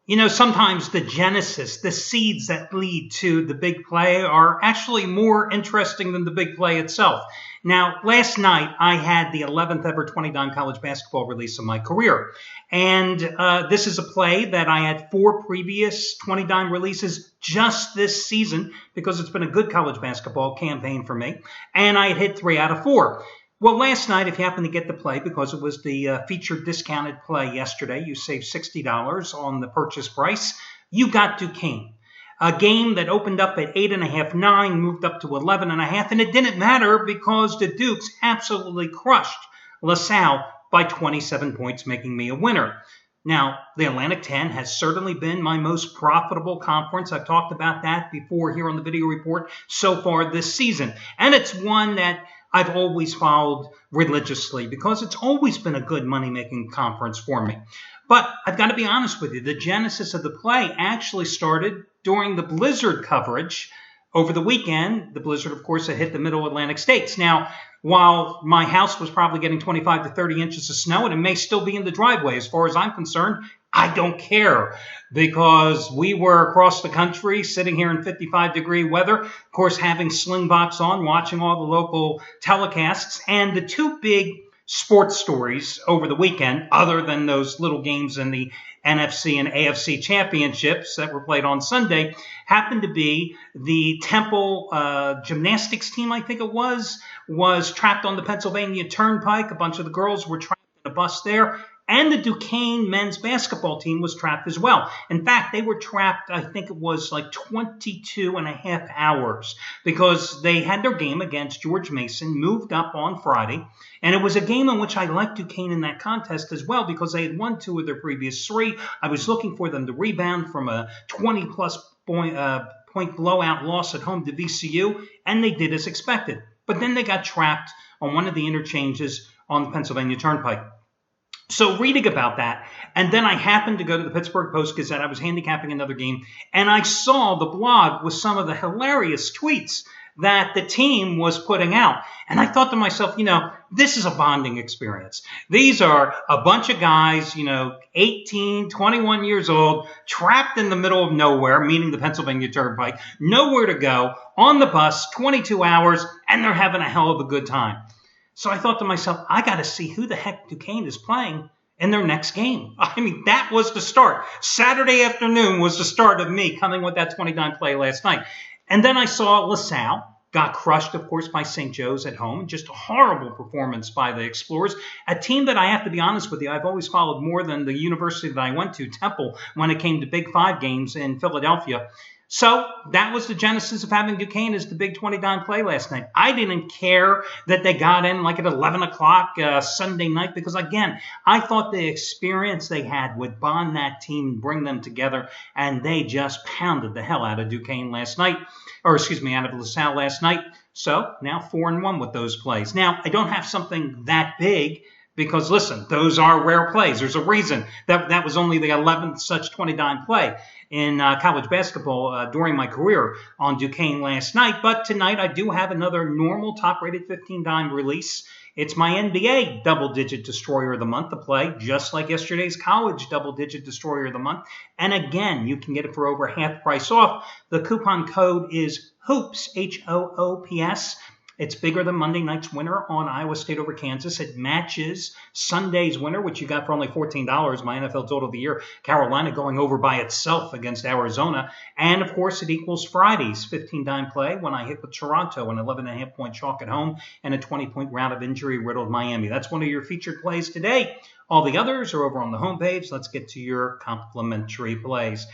You know, sometimes the genesis, the seeds that lead to the big play are actually more interesting than the big play itself. Now, last night I had the 11th ever 20-dime college basketball release of my career. And this is a play that I had 4 previous 20-dime releases just this season because it's been a good college basketball campaign for me. And I had hit 3 out of 4. Well, last night, if you happen to get the play, because it was the featured discounted play yesterday, you saved $60 on the purchase price. You got Duquesne, a game that opened up at 8.5, 9, moved up to 11.5, and it didn't matter because the Dukes absolutely crushed LaSalle by 27 points, making me a winner. Now, the Atlantic 10 has certainly been my most profitable conference. I've talked about that before here on the video report so far this season. And it's one that I've always followed religiously because it's always been a good money-making conference for me. But I've got to be honest with you, the genesis of the play actually started during the blizzard coverage over the weekend. The blizzard, of course, had hit the middle Atlantic states. Now, while my house was probably getting 25 to 30 inches of snow, and it may still be in the driveway as far as I'm concerned, I don't care because we were across the country sitting here in 55-degree weather, of course, having Slingbox on, watching all the local telecasts. And the 2 big sports stories over the weekend, other than those little games in the NFC and AFC championships that were played on Sunday, happened to be the Temple gymnastics team, I think it was trapped on the Pennsylvania Turnpike. A bunch of the girls were trapped in a bus there. And the Duquesne men's basketball team was trapped as well. In fact, they were trapped, I think it was like 22.5 hours because they had their game against George Mason, moved up on Friday. And it was a game in which I liked Duquesne in that contest as well because they had won 2 of their previous 3. I was looking for them to rebound from a 20-plus point blowout loss at home to VCU, and they did as expected. But then they got trapped on one of the interchanges on the Pennsylvania Turnpike. So reading about that, and then I happened to go to the Pittsburgh Post-Gazette. I was handicapping another game, and I saw the blog with some of the hilarious tweets that the team was putting out. And I thought to myself, you know, this is a bonding experience. These are a bunch of guys, 18, 21 years old, trapped in the middle of nowhere, meaning the Pennsylvania Turnpike, nowhere to go, on the bus, 22 hours, and they're having a hell of a good time. So I thought to myself, I got to see who the heck Duquesne is playing in their next game. I mean, that was the start. Saturday afternoon was the start of me coming with that 20-dime play last night. And then I saw LaSalle got crushed, of course, by St. Joe's at home. Just a horrible performance by the Explorers. A team that I have to be honest with you, I've always followed more than the university that I went to, Temple, when it came to Big 5 games in Philadelphia. So that was the genesis of having Duquesne as the big 20-dime play last night. I didn't care that they got in like at 11 o'clock Sunday night because, again, I thought the experience they had would bond that team, bring them together, and they just pounded the hell out of Duquesne last night, out of LaSalle last night. So now 4-1 with those plays. Now, I don't have something that big because, listen, those are rare plays. There's a reason that was only the 11th such 20-dime play in college basketball during my career on Duquesne last night. But tonight I do have another normal top-rated 15-dime release. It's my NBA double-digit Destroyer of the Month to play, just like yesterday's college double-digit Destroyer of the Month. And again, you can get it for over half price off. The coupon code is HOOPS, HOOPS. It's bigger than Monday night's winner on Iowa State over Kansas. It matches Sunday's winner, which you got for only $14, my NFL total of the year, Carolina going over by itself against Arizona. And, of course, it equals Friday's 15-dime play when I hit with Toronto, an 11.5-point chalk at home, and a 20-point round of injury-riddled Miami. That's one of your featured plays today. All the others are over on the homepage. Let's get to your complimentary plays.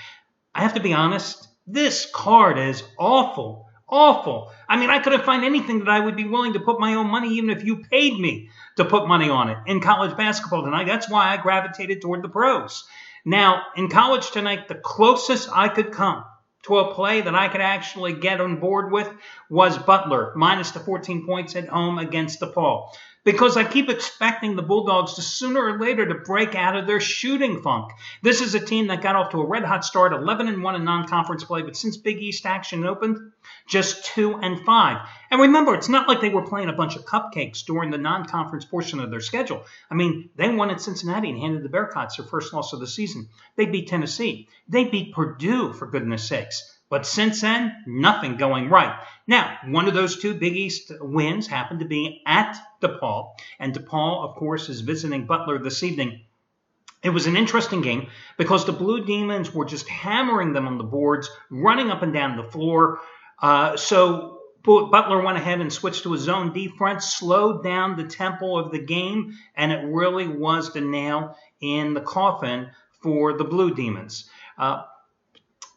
I have to be honest, this card is awful. Awful. I mean, I couldn't find anything that I would be willing to put my own money, even if you paid me to put money on it in college basketball tonight. That's why I gravitated toward the pros. Now, in college tonight, the closest I could come to a play that I could actually get on board with was Butler, minus the 14 points at home against DePaul. because I keep expecting the Bulldogs to sooner or later to break out of their shooting funk. This is a team that got off to a red-hot start, 11-1 in non-conference play, but since Big East action opened, just 2-5. And remember, it's not like they were playing a bunch of cupcakes during the non-conference portion of their schedule. I mean, they won at Cincinnati and handed the Bearcats their first loss of the season. They beat Tennessee. They beat Purdue, for goodness sakes. But since then, nothing going right. Now, one of those two Big East wins happened to be at DePaul. And DePaul, of course, is visiting Butler this evening. It was an interesting game because the Blue Demons were just hammering them on the boards, running up and down the floor. So Butler went ahead and switched to a zone defense, slowed down the tempo of the game, and it really was the nail in the coffin for the Blue Demons.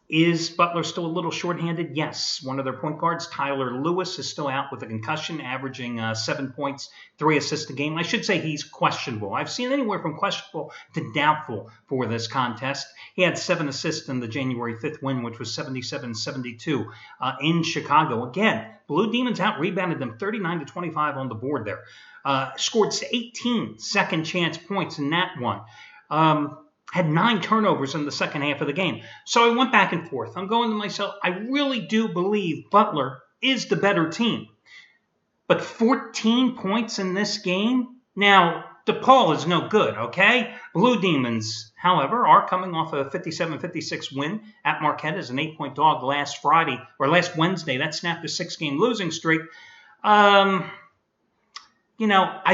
Is Butler still a little shorthanded? Yes. One of their point guards, Tyler Lewis, is still out with a concussion, averaging 7 points, 3 assists a game. I should say he's questionable. I've seen anywhere from questionable to doubtful for this contest. He had 7 assists in the January 5th win, which was 77-72 in Chicago. Again, Blue Demons out-rebounded them 39-25 on the board there. Scored 18 second-chance points in that one. Had 9 turnovers in the second half of the game. So I went back and forth. I'm going to myself, I really do believe Butler is the better team. But 14 points in this game? Now, DePaul is no good, okay? Blue Demons, however, are coming off a 57-56 win at Marquette as an 8-point dog last Wednesday. That snapped a 6-game losing streak. I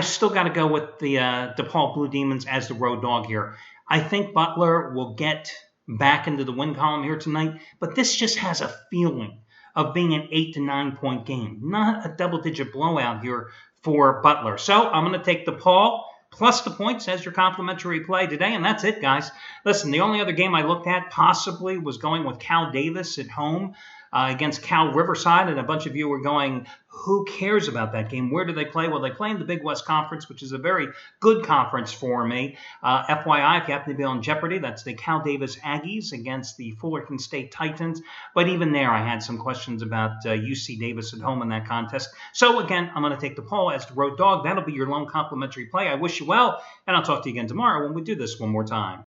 still got to go with the DePaul Blue Demons as the road dog here. I think Butler will get back into the win column here tonight, but this just has a feeling of being an 8 to 9 point game, not a double-digit blowout here for Butler. So I'm going to take DePaul plus the points as your complimentary play today, and that's it, guys. Listen, the only other game I looked at possibly was going with Cal Davis at home against Cal Riverside, and a bunch of you were going, who cares about that game? Where do they play? Well, they play in the Big West Conference, which is a very good conference for me. FYI, if you happen to be on Jeopardy, that's the Cal Davis Aggies against the Fullerton State Titans. But even there, I had some questions about UC Davis at home in that contest. So again, I'm going to take DePaul as the road dog. That'll be your lone complimentary play. I wish you well, and I'll talk to you again tomorrow when we do this one more time.